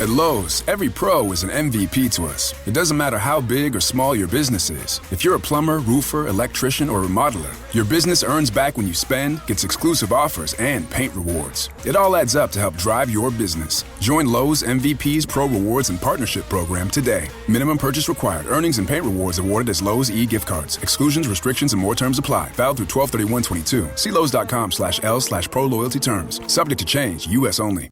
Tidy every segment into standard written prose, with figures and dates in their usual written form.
At Lowe's, every pro is an MVP to us. It doesn't matter how big or small your business is. If you're a plumber, roofer, electrician, or remodeler, your business earns back when you spend, gets exclusive offers, and paint rewards. It all adds up to help drive your business. Join Lowe's MVP's Pro Rewards and Partnership Program today. Minimum purchase required. Earnings and paint rewards awarded as Lowe's e-gift cards. Exclusions, restrictions, and more terms apply. Valid through 12/31/22. See Lowes.com/L/Pro Loyalty terms. Subject to change. U.S. only.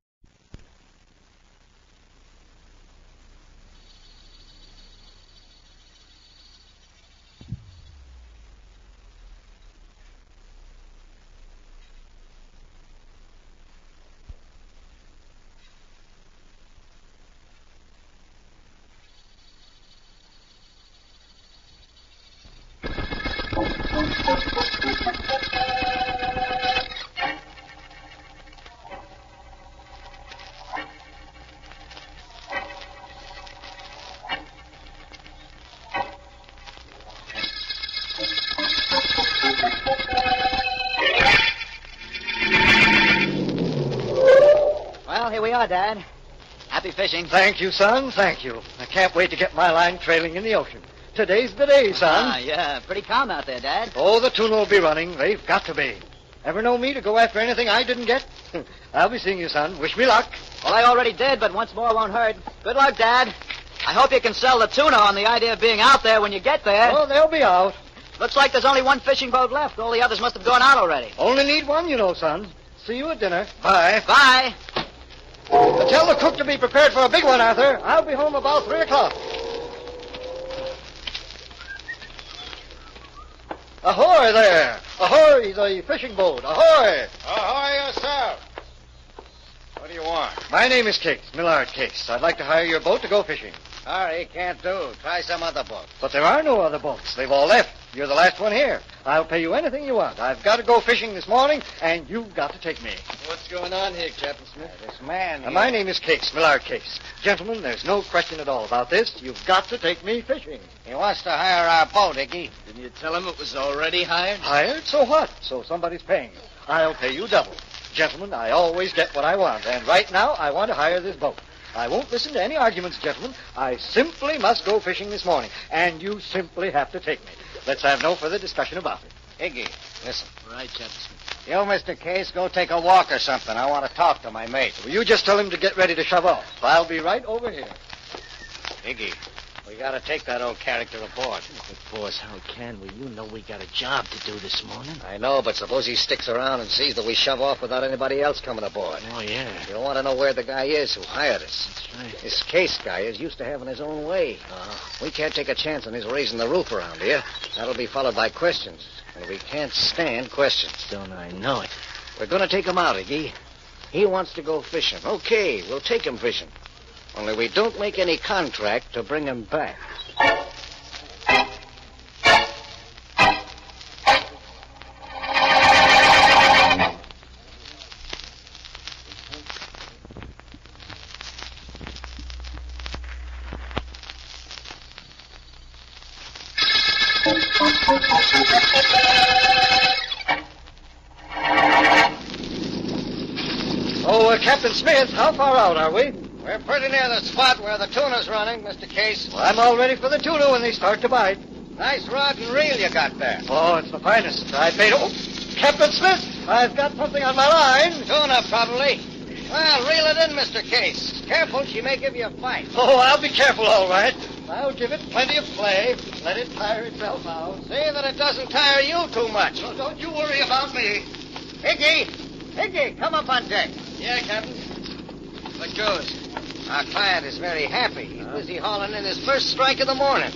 Well, here we are, Dad. Happy fishing. Thank you, son. Thank you. I can't wait to get my line trailing in the ocean. Today's the day, son. Yeah. Pretty calm out there, Dad. Oh, the tuna will be running. They've got to be. Ever know me to go after anything I didn't get? I'll be seeing you, son. Wish me luck. Well, I already did, but once more won't hurt. Good luck, Dad. I hope you can sell the tuna on the idea of being out there when you get there. Oh, they'll be out. Looks like there's only one fishing boat left. All the others must have gone out already. Only need one, you know, son. See you at dinner. Bye. Bye. Tell the cook to be prepared for a big one, Arthur. I'll be home about 3 o'clock. Ahoy there! Ahoy, the fishing boat! Ahoy! Ahoy yourself! What do you want? My name is Case, Millard Case. I'd like to hire your boat to go fishing. Sorry, can't do. Try some other boat. But there are no other boats. They've all left. You're the last one here. I'll pay you anything you want. I've got to go fishing this morning, and you've got to take me. What's going on here, Captain Smith? This man here... My name is Case, Millard Case. Gentlemen, there's no question at all about this. You've got to take me fishing. He wants to hire our boat, Iggy. Didn't you tell him it was already hired? Hired? So what? So somebody's paying you. I'll pay you double. Gentlemen, I always get what I want, and right now I want to hire this boat. I won't listen to any arguments, gentlemen. I simply must go fishing this morning, and you simply have to take me. Let's have no further discussion about it. Iggy, listen. Right, Captain Smith. You, Mr. Case, go take a walk or something. I want to talk to my mate. Will you just tell him to get ready to shove off? I'll be right over here. Iggy, we got to take that old character aboard. Of course, how can we? You know we got a job to do this morning. I know, but suppose he sticks around and sees that we shove off without anybody else coming aboard. Oh, yeah. You'll want to know where the guy is who hired us. That's right. This Case guy is used to having his own way. We can't take a chance on his raising the roof around here. That'll be followed by questions. And we can't stand questions. Don't I know it? We're going to take him out, Iggy. He wants to go fishing. Okay, we'll take him fishing. Only we don't make any contract to bring him back. Oh, Captain Smith, how far out are we? We're pretty near the spot where the tuna's running, Mr. Case. Well, I'm all ready for the tuna when they start to bite. Nice rod and reel you got there. Oh, it's the finest. I paid... Oh, Captain Smith, I've got something on my line. Tuna, probably. Well, reel it in, Mr. Case. Careful, she may give you a fight. Oh, I'll be careful, all right. I'll give it plenty of play. Let it tire itself out. See that it doesn't tire you too much. No, don't you worry about me. Iggy, come up on deck. Yeah, Captain. What goes? Our client is very happy. He's busy hauling in his first strike of the morning.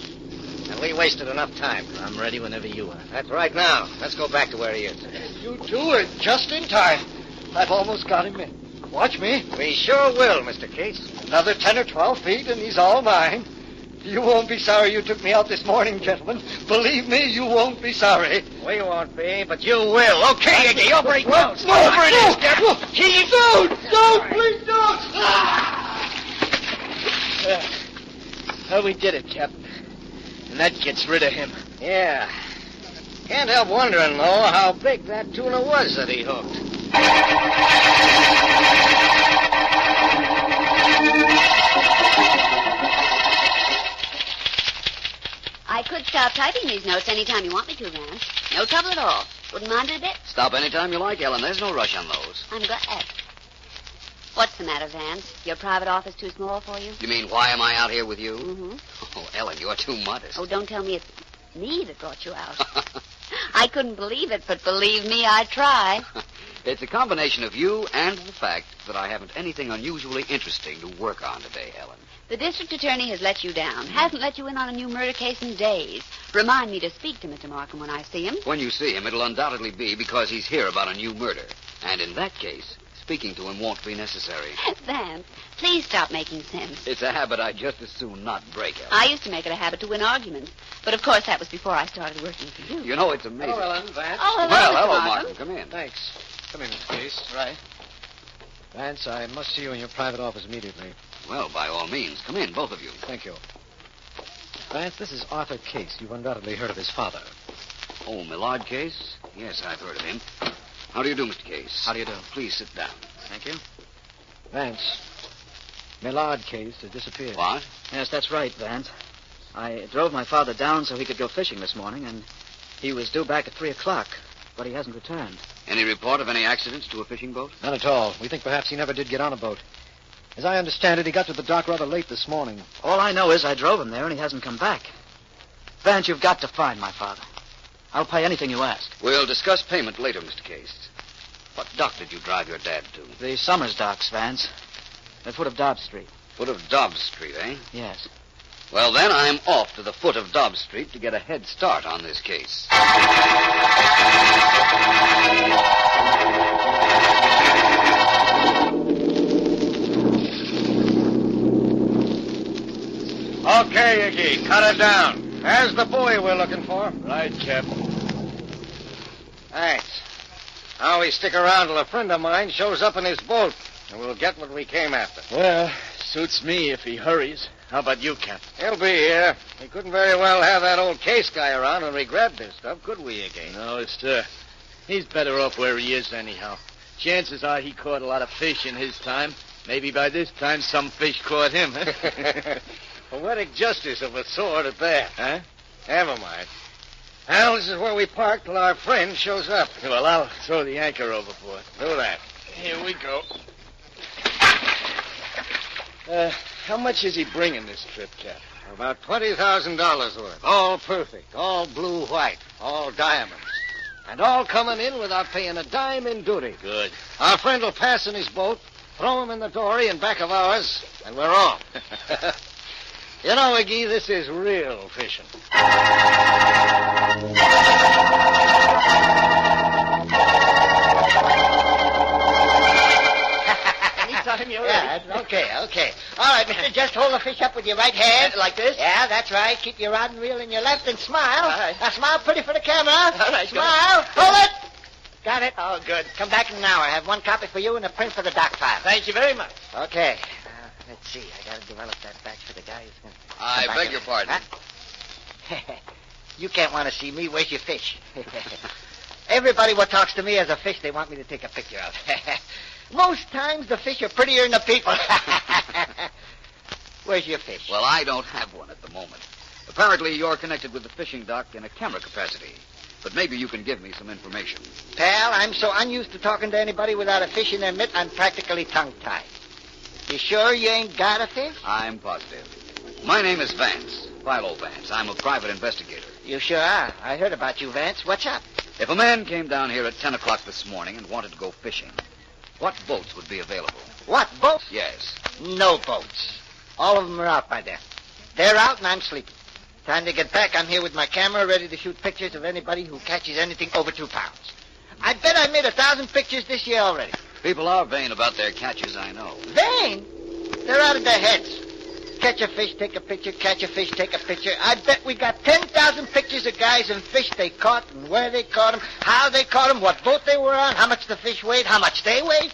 And we wasted enough time. I'm ready whenever you are. That's right now. Let's go back to where he is. You two are just in time. I've almost got him in. Watch me. We sure will, Mr. Case. Another 10 or 12 feet, and he's all mine. You won't be sorry you took me out this morning, gentlemen. Believe me, you won't be sorry. We won't be, but you will. Okay, Iggy, over he goes. No, Over it is, Captain. Keep. Don't, please don't. Well, we did it, Captain. And that gets rid of him. Yeah. Can't help wondering, though, how big that tuna was that he hooked. stop typing these notes any time you want me to, Vance. No trouble at all. Wouldn't mind it a bit. Stop any time you like, Ellen. There's no rush on those. I'm glad. What's the matter, Vance? Your private office too small for you? You mean, why am I out here with you? Mm-hmm. Oh, Ellen, you're too modest. Oh, don't tell me it's me that brought you out. I couldn't believe it, but believe me, I'd try. It's a combination of you and the fact that I haven't anything unusually interesting to work on today, Ellen. The district attorney has let you down. Hasn't let you in on a new murder case in days. Remind me to speak to Mr. Markham when I see him. When you see him, it'll undoubtedly be because he's here about a new murder. And in that case, speaking to him won't be necessary. Vance, please stop making sense. It's a habit I'd just as soon not break, Ellen. I used to make it a habit to win arguments. But, of course, that was before I started working for you. You know, it's amazing. Hello, Ellen. Vance. Oh, hello, Well, Mr. hello, Markham. Martin. Come in. Thanks. Come in, Mr. Case. Right. Vance, I must see you in your private office immediately. Well, by all means, come in, both of you. Thank you. Vance, this is Arthur Case. You've undoubtedly heard of his father. Oh, Millard Case? Yes, I've heard of him. How do you do, Mr. Case? How do you do? Please sit down. Thank you. Vance, Millard Case has disappeared. What? Yes, that's right, Vance. I drove my father down so he could go fishing this morning, and he was due back at 3 o'clock, but he hasn't returned. Any report of any accidents to a fishing boat? None at all. We think perhaps he never did get on a boat. As I understand it, he got to the dock rather late this morning. All I know is I drove him there, and he hasn't come back. Vance, you've got to find my father. I'll pay anything you ask. We'll discuss payment later, Mr. Case. What dock did you drive your dad to? The Summers docks, Vance. At foot of Dobbs Street. Foot of Dobbs Street, eh? Yes. Well, then I'm off to the foot of Dobbs Street to get a head start on this case. Okay, Iggy, cut it down. There's the buoy we're looking for. Right, Cap. Thanks. Now we stick around till a friend of mine shows up in his boat, and we'll get what we came after. Well, suits me if he hurries. How about you, Cap? He'll be here. We couldn't very well have that old Case guy around when we grabbed this stuff, could we, Iggy? No, sir. He's better off where he is anyhow. Chances are he caught a lot of fish in his time. Maybe by this time some fish caught him. Poetic justice of a sort at that. Huh? Never mind. Well, this is where we park till our friend shows up. Well, I'll throw the anchor overboard. Do that. Here we go. How much is he bringing this trip, Cap? About $20,000 worth. All perfect. All blue-white. All diamonds. And all coming in without paying a dime in duty. Good. Our friend will pass in his boat, throw him in the dory in back of ours, and we're off. You know, Iggy, this is real fishing. Anytime you're Yeah, okay. All right, mister, just hold the fish up with your right hand. Like this? Yeah, that's right. Keep your rod and reel in your left and smile. All right. Now, smile pretty for the camera. All right, Smile. Hold it. Got it? Oh, good. Come back in an hour. I have one copy for you and a print for the doc file. Thank you very much. Okay. Let's see. I got to develop that batch for the guy who's going to... I beg your pardon. Huh? You can't want to see me. Where's your fish? Everybody what talks to me as a fish, they want me to take a picture of. Most times the fish are prettier than the people. Where's your fish? Well, I don't have one at the moment. Apparently, you're connected with the fishing dock in a camera capacity. But maybe you can give me some information. Pal, I'm so unused to talking to anybody without a fish in their mitt, I'm practically tongue-tied. You sure you ain't got a fish? I'm positive. My name is Vance, Philo Vance. I'm a private investigator. You sure are. I heard about you, Vance. What's up? If a man came down here at 10 o'clock this morning and wanted to go fishing, what boats would be available? What, boats? Yes. No boats. All of them are out by then. They're out and I'm sleeping. Time to get back. I'm here with my camera ready to shoot pictures of anybody who catches anything over 2 pounds. I bet I made 1,000 pictures this year already. People are vain about their catches, I know. Vain? They're out of their heads. Catch a fish, take a picture. Catch a fish, take a picture. I bet we got 10,000 pictures of guys and fish they caught and where they caught them, how they caught them, what boat they were on, how much the fish weighed, how much they weighed.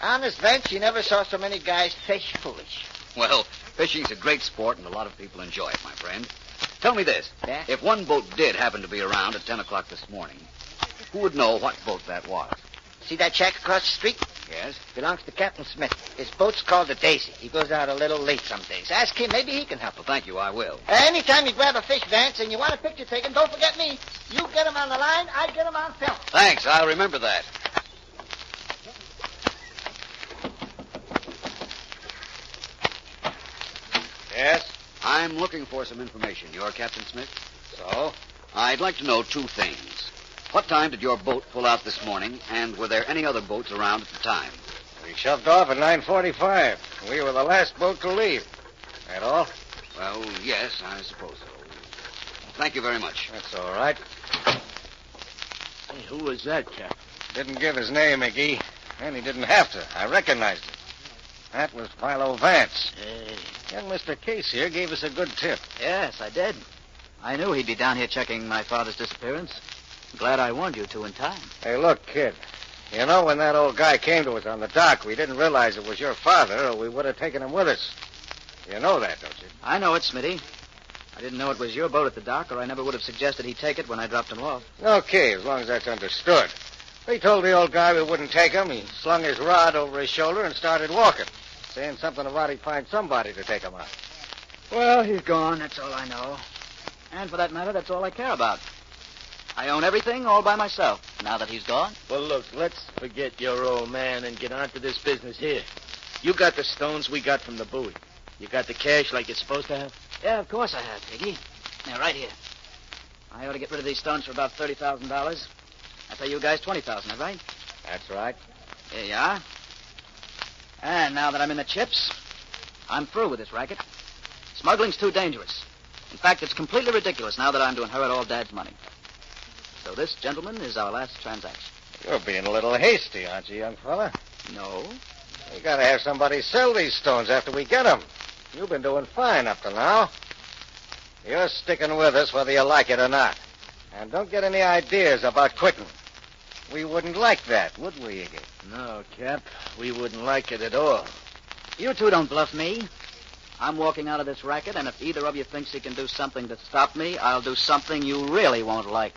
Honest, Vance, you never saw so many guys fish foolish. Well, fishing's a great sport and a lot of people enjoy it, my friend. Tell me this. Yeah? If one boat did happen to be around at 10 o'clock this morning, who would know what boat that was? See that shack across the street? Yes? Belongs to Captain Smith. His boat's called the Daisy. He goes out a little late some days. Ask him. Maybe he can help. Well, thank you. I will. Anytime you grab a fish, Vance, and you want a picture taken, don't forget me. You get him on the line, I get him on film. Thanks. I'll remember that. Yes? I'm looking for some information. You're Captain Smith? So? I'd like to know two things. What time did your boat pull out this morning, and were there any other boats around at the time? We shoved off at 9:45. We were the last boat to leave. That all? Well, yes, I suppose so. Thank you very much. That's all right. Hey, who was that, Cap? Didn't give his name, McGee. And he didn't have to. I recognized him. That was Philo Vance. Hey. Young Mr. Case here gave us a good tip. Yes, I did. I knew he'd be down here checking my father's disappearance. Glad I warned you two in time. Hey, look, kid. You know, when that old guy came to us on the dock, we didn't realize it was your father, or we would have taken him with us. You know that, don't you? I know it, Smitty. I didn't know it was your boat at the dock, or I never would have suggested he take it when I dropped him off. Okay, as long as that's understood. We told the old guy we wouldn't take him. He slung his rod over his shoulder and started walking, saying something about he'd find somebody to take him out. Well, he's gone. That's all I know. And for that matter, that's all I care about. I own everything all by myself, now that he's gone. Well, look, let's forget your old man and get on to this business here. You got the stones we got from the buoy. You got the cash like you're supposed to have? Yeah, of course I have, Piggy. Now, right here. I ought to get rid of these stones for about $30,000. I pay you guys $20,000, that right? That's right. Here you are. And now that I'm in the chips, I'm through with this racket. Smuggling's too dangerous. In fact, it's completely ridiculous now that I'm to inherit all Dad's money. So this, gentlemen, is our last transaction. You're being a little hasty, aren't you, young fella? No. We gotta have somebody sell these stones after we get them. You've been doing fine up to now. You're sticking with us whether you like it or not. And don't get any ideas about quitting. We wouldn't like that, would we, Iggy? No, Cap. We wouldn't like it at all. You two don't bluff me. I'm walking out of this racket, and if either of you thinks he can do something to stop me, I'll do something you really won't like.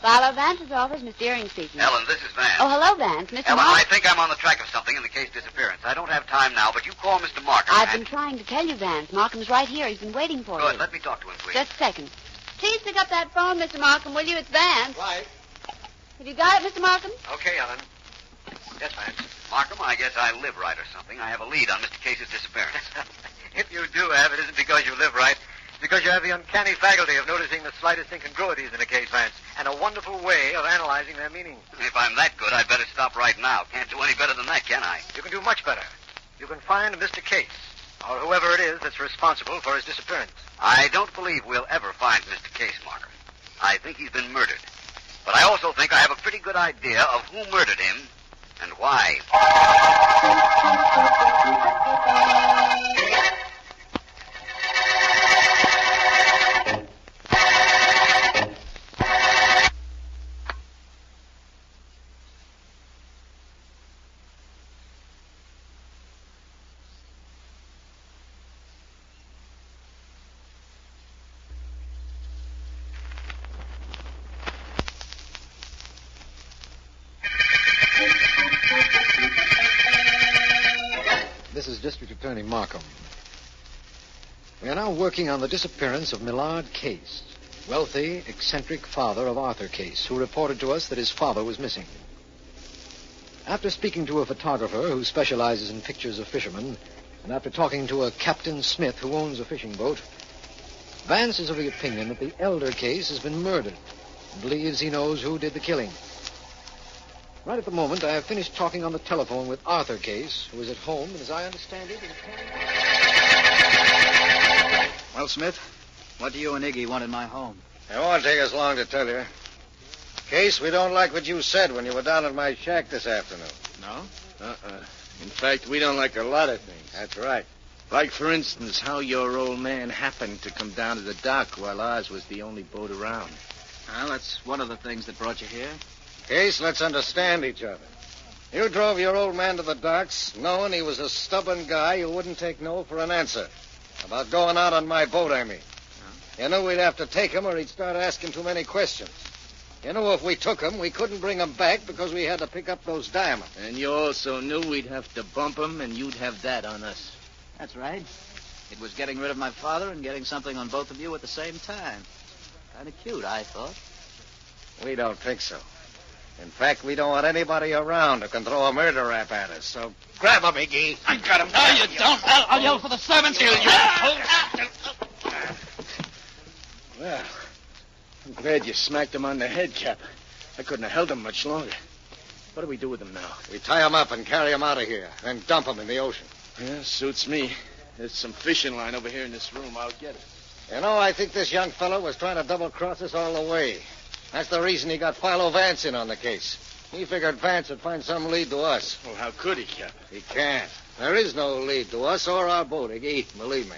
Philo Vance's office, Miss Deering speaking. Ellen, this is Vance. Oh, hello, Vance. Mr. Ellen, I Markham. think I'm on the track of something in the case disappearance. I don't have time now, but you call Mr. Markham. I've been trying to tell you, Vance. Markham's right here. He's been waiting for Good. you. Let me talk to him, please. Just a second. Please pick up that phone, Mr. Markham, will you? It's Vance. Right. Have you got it, Mr. Markham? Okay, Ellen. Yes, Vance. Markham, I guess I live right or something. I have a lead on Mr. Case's disappearance. If you do have, it isn't because you live right. It's because you have the uncanny faculty of noticing the slightest incongruities in a case, Vance, and a wonderful way of analyzing their meaning. If I'm that good, I'd better stop right now. Can't do any better than that, can I? You can do much better. You can find Mr. Case, or whoever it is that's responsible for his disappearance. I don't believe we'll ever find Mr. Case, Markham. I think he's been murdered. But I also think I have a pretty good idea of who murdered him and why. This is District Attorney Markham. We are now working on the disappearance of Millard Case, wealthy, eccentric father of Arthur Case, who reported to us that his father was missing. After speaking to a photographer who specializes in pictures of fishermen, and after talking to a Captain Smith who owns a fishing boat, Vance is of the opinion that the elder Case has been murdered and believes he knows who did the killing. Right at the moment, I have finished talking on the telephone with Arthur Case, who is at home, and as I understand it... Well, Smith, what do you and Iggy want in my home? It won't take us long to tell you. Case, we don't like what you said when you were down at my shack this afternoon. No? In fact, we don't like a lot of things. That's right. Like, for instance, how your old man happened to come down to the dock while ours was the only boat around. Well, that's one of the things that brought you here. Case, let's understand each other. You drove your old man to the docks knowing he was a stubborn guy who wouldn't take no for an answer. About going out on my boat, I mean. You knew we'd have to take him or he'd start asking too many questions. You knew if we took him, we couldn't bring him back because we had to pick up those diamonds. And you also knew we'd have to bump him, and you'd have that on us. That's right. It was getting rid of my father and getting something on both of you at the same time. Kind of cute, I thought. We don't think so. In fact, we don't want anybody around who can throw a murder rap at us. So grab him, Iggy. I got him. No, you don't. I'll yell for the servants. Well, I'm glad you smacked him on the head, Cap. I couldn't have held him much longer. What do we do with him now? We tie him up and carry him out of here, then dump him in the ocean. Yeah, suits me. There's some fishing line over here in this room. I'll get it. You know, I think this young fellow was trying to double-cross us all the way. That's the reason he got Philo Vance in on the case. He figured Vance would find some lead to us. Well, how could he, Cap? He can't. There is no lead to us or our boat, Iggy. Believe me.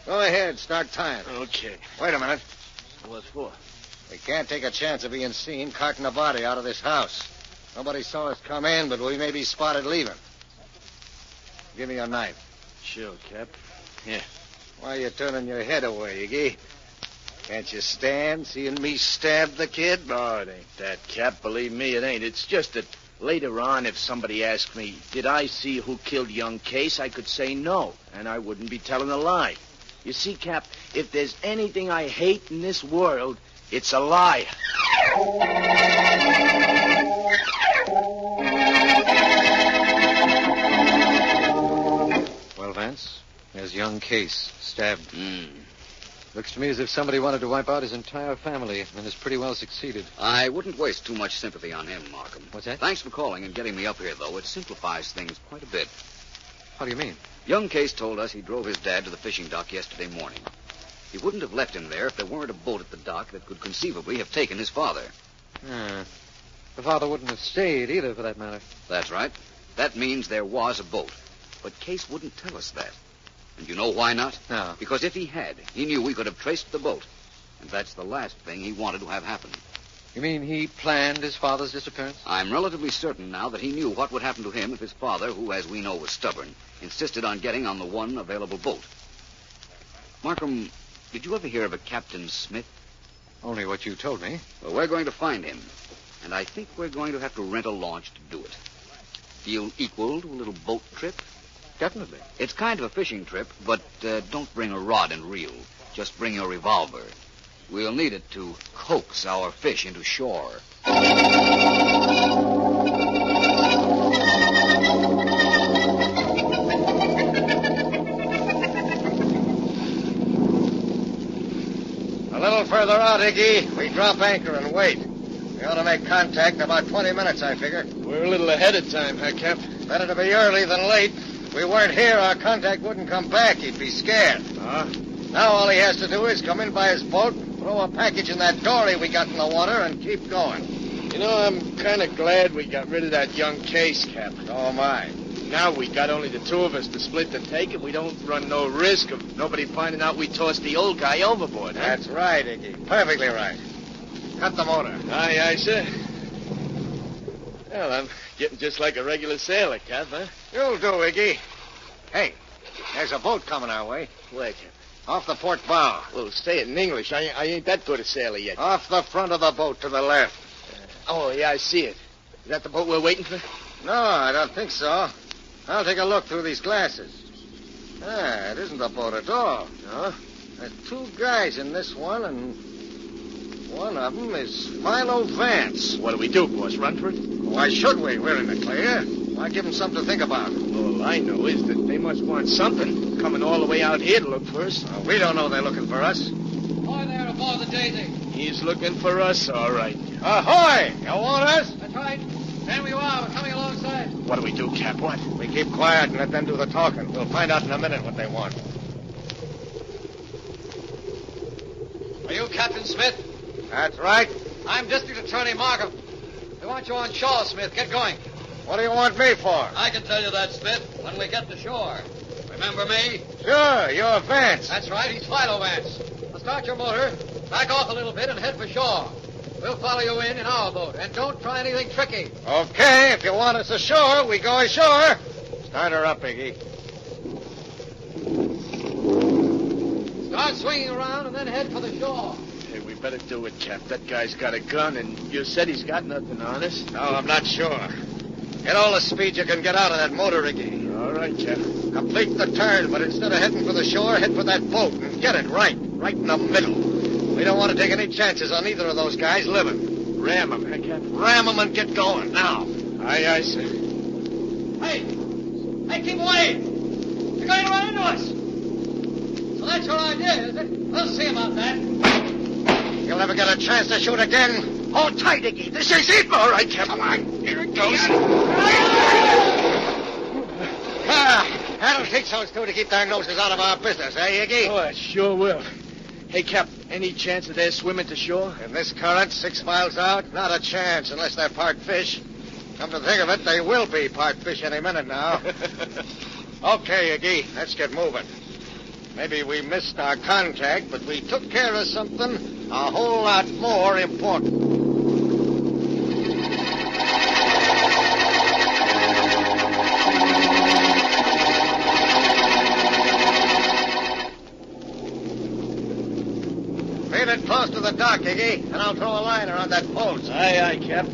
Go ahead, start tying. Okay. Wait a minute. What for? We can't take a chance of being seen carting a body out of this house. Nobody saw us come in, but we may be spotted leaving. Give me your knife. Sure, Cap. Here. Why are you turning your head away, Iggy? Can't you stand seeing me stab the kid? No, it ain't that, Cap. Believe me, it ain't. It's just that later on, if somebody asked me, did I see who killed young Case, I could say no, and I wouldn't be telling a lie. You see, Cap, if there's anything I hate in this world, it's a lie. Well, Vance, there's young Case, stabbed. Looks to me as if somebody wanted to wipe out his entire family, and has pretty well succeeded. I wouldn't waste too much sympathy on him, Markham. What's that? Thanks for calling and getting me up here, though. It simplifies things quite a bit. How do you mean? Young Case told us he drove his dad to the fishing dock yesterday morning. He wouldn't have left him there if there weren't a boat at the dock that could conceivably have taken his father. The father wouldn't have stayed either, for that matter. That's right. That means there was a boat. But Case wouldn't tell us that. And you know why not? No. Because if he had, he knew we could have traced the boat. And that's the last thing he wanted to have happen. You mean he planned his father's disappearance? I'm relatively certain now that he knew what would happen to him if his father, who, as we know, was stubborn, insisted on getting on the one available boat. Markham, did you ever hear of a Captain Smith? Only what you told me. Well, we're going to find him. And I think we're going to have to rent a launch to do it. Feel equal to a little boat trip? Definitely. It's kind of a fishing trip, but don't bring a rod and reel. Just bring your revolver. We'll need it to coax our fish into shore. A little further out, Iggy. We drop anchor and wait. We ought to make contact in about 20 minutes, I figure. We're a little ahead of time, huh, Cap? Better to be early than late. If we weren't here, our contact wouldn't come back. He'd be scared. Now all he has to do is come in by his boat, throw a package in that dory we got in the water, and keep going. You know, I'm kind of glad we got rid of that young Case, Cap. So am I. Now we got only the two of us to split the take, and we don't run no risk of nobody finding out we tossed the old guy overboard. Huh? That's right, Iggy. Perfectly right. Cut the motor. Aye, sir. Well, I'm getting just like a regular sailor, Cap, huh? You'll do, Iggy. Hey, there's a boat coming our way. Where, Cap? Off the port bow. Well, say it in English. I ain't that good a sailor yet. Off the front of the boat to the left. Oh, yeah, I see it. Is that the boat we're waiting for? No, I don't think so. I'll take a look through these glasses. It isn't the boat at all. No? There's two guys in this one, and one of them is Philo Vance. What do we do, boss? Run for it? Why should we? We're in the clear. Why give them something to think about? All I know is that they must want something, coming all the way out here to look for us. We don't know they're looking for us. Ahoy there aboard the Daisy. He's looking for us, all right. Ahoy! You want us? That's right. There we are. We're coming alongside. What do we do, Cap? What? We keep quiet and let them do the talking. We'll find out in a minute what they want. Are you Captain Smith? That's right. I'm District Attorney Markham. We want you on shore, Smith. Get going. What do you want me for? I can tell you that, Smith, when we get to shore. Remember me? Sure, you're Vance. That's right. He's Philo Vance. Now start your motor, back off a little bit, and head for shore. We'll follow you in our boat, and don't try anything tricky. Okay, if you want us ashore, we go ashore. Start her up, Iggy. start swinging around and then head for the shore. Hey, we better do it, Cap. That guy's got a gun, and you said he's got nothing on us. No, I'm not sure. Get all the speed you can get out of that motor, Ricky. All right, Cap. Complete the turn, but instead of heading for the shore, head for that boat and get it right in the middle. We don't want to take any chances on either of those guys living. Ram him, huh, Cap? Ram them and get going now. Aye, sir. Hey, keep away! You're going to run into us. So that's your idea, is it? We'll see about that. You'll never get a chance to shoot again. Hold tight, Iggy. This is it. All right, Cap. Come on. Here it goes. That'll teach those two to keep their noses out of our business, eh, Iggy? Oh, it sure will. Hey, Cap, any chance of their swimming to shore? In this current, 6 miles out, not a chance unless they're part fish. Come to think of it, they will be part fish any minute now. Okay, Iggy, let's get moving. Maybe we missed our contact, but we took care of something a whole lot more important. Leave it close to the dock, Iggy, and I'll throw a line around that post. Aye, Cap.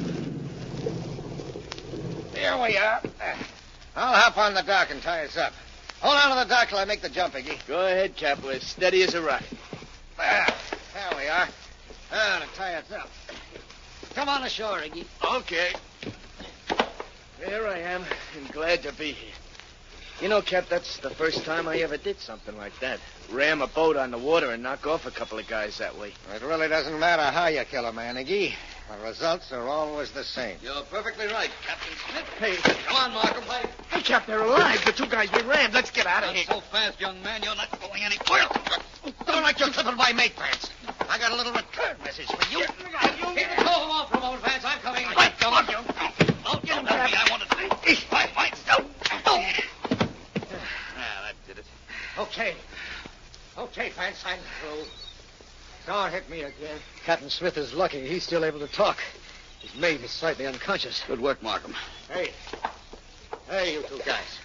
Here we are. I'll hop on the dock and tie us up. Hold on to the dock till I make the jump, Iggy. Go ahead, Cap. We're steady as a rock. There we are. Now to tie us up. Come on ashore, Iggy. Okay. There I am, and glad to be here. You know, Cap, that's the first time I ever did something like that. Ram a boat on the water and knock off a couple of guys that way. It really doesn't matter how you kill a man, Iggy. The results are always the same. You're perfectly right, Captain Smith. Hey, Come on, Markham. hey, Cap, they're alive. The two guys we rammed. Let's get out of Not here. so fast, young man. You're not going anywhere. Don't like you clipping my mate, Vance. I got a little return message for you. Here, hold him off for a moment, Vance. I'm coming. Come on, you. Don't get him, Happy. I want to see. Fine, stop. That did it. Okay, Vance, I'm through. Don't hit me again. Captain Smith is lucky. He's still able to talk. His mate is slightly unconscious. Good work, Markham. Hey, you two guys.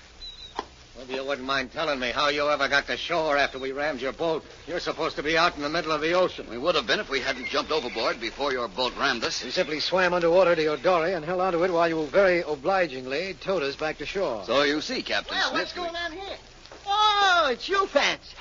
Maybe you wouldn't mind telling me how you ever got to shore after we rammed your boat. You're supposed to be out in the middle of the ocean. We would have been if we hadn't jumped overboard before your boat rammed us. We simply swam underwater to your dory and held onto it while you very obligingly towed us back to shore. So you see, Captain Well, Smith. what's going on here? Oh, it's you, Vance.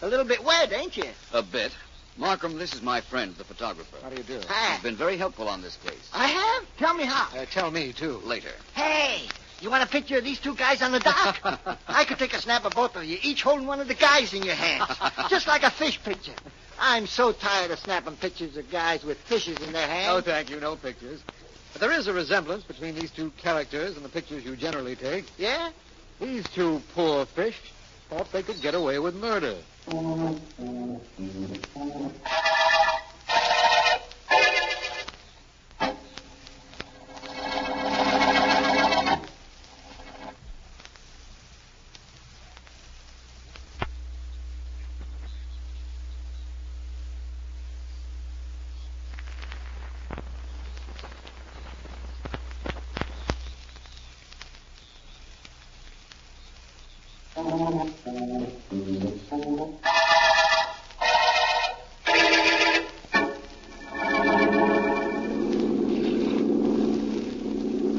A little bit wet, ain't you? A bit. Markham, this is my friend, the photographer. How do you do? Hi. He's been very helpful on this case. I have? Tell me how. Tell me, too. Later. Hey, you want a picture of these two guys on the dock? I could take a snap of both of you, each holding one of the guys in your hands. Just like a fish picture. I'm so tired of snapping pictures of guys with fishes in their hands. No, thank you. No pictures. But there is a resemblance between these two characters and the pictures you generally take. Yeah? These two poor fish thought they could get away with murder.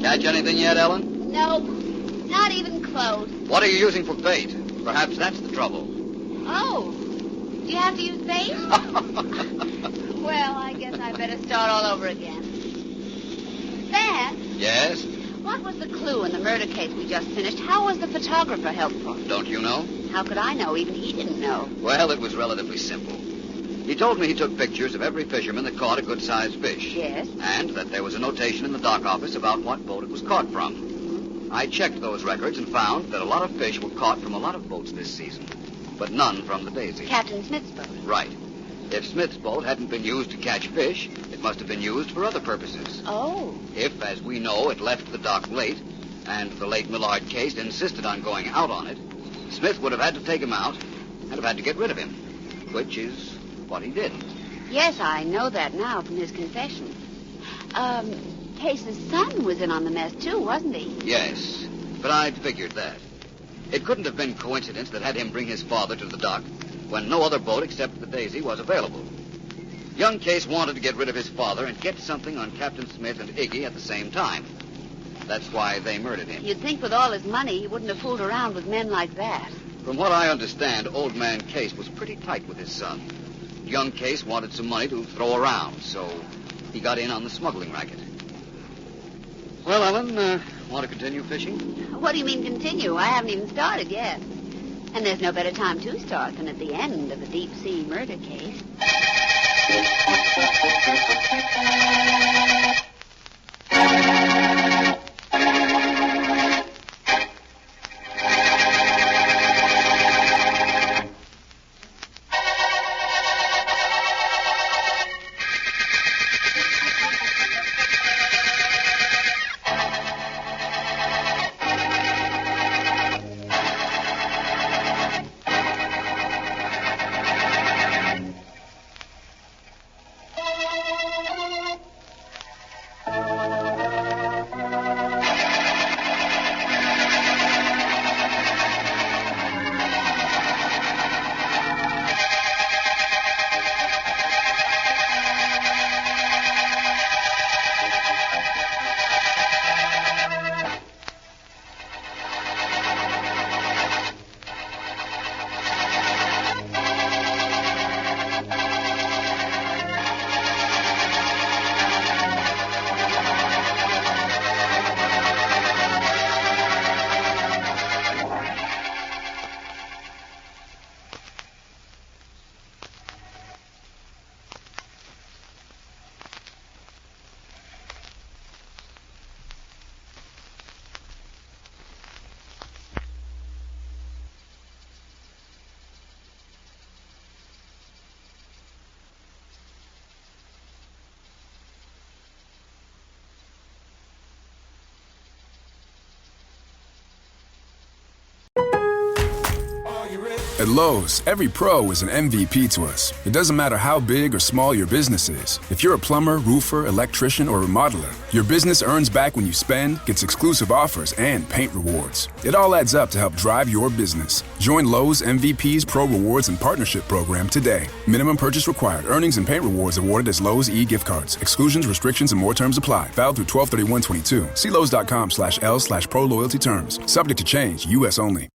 Catch anything yet, Ellen? Nope. Not even close. What are you using for bait? Perhaps that's the trouble. Oh. Do you have to use bait? Well, I guess I better start all over again. Vance, Yes? what was the clue in the murder case we just finished? How was the photographer helpful? Don't you know? How could I know? Even he didn't know. Well, it was relatively simple. He told me he took pictures of every fisherman that caught a good-sized fish. Yes? And that there was a notation in the dock office about what boat it was caught from. I checked those records and found that a lot of fish were caught from a lot of boats this season, but none from the Daisy. Captain Smith's boat. Right. If Smith's boat hadn't been used to catch fish, it must have been used for other purposes. Oh. If, as we know, it left the dock late, and the late Millard Case insisted on going out on it, Smith would have had to take him out and have had to get rid of him, which is what he did. Yes, I know that now from his confession. Case's son was in on the mess, too, wasn't he? Yes, but I'd figured that. It couldn't have been coincidence that had him bring his father to the dock. when no other boat except the Daisy was available. Young Case wanted to get rid of his father and get something on Captain Smith and Iggy at the same time. That's why they murdered him. You'd think with all his money he wouldn't have fooled around with men like that. From what I understand, Old Man Case was pretty tight with his son. Young Case wanted some money to throw around, so he got in on the smuggling racket. Well, Ellen, want to continue fishing? What do you mean continue? I haven't even started yet. And there's no better time to start than at the end of a deep-sea murder case. At Lowe's, every pro is an MVP to us. It doesn't matter how big or small your business is. If you're a plumber, roofer, electrician, or remodeler, your business earns back when you spend, gets exclusive offers, and paint rewards. It all adds up to help drive your business. Join Lowe's MVP's Pro Rewards and Partnership Program today. Minimum purchase required. Earnings and paint rewards awarded as Lowe's e-gift cards. Exclusions, restrictions, and more terms apply. Valid through 12/31/22. See Lowe's.com/L/Pro Loyalty Terms. Subject to change. U.S. only.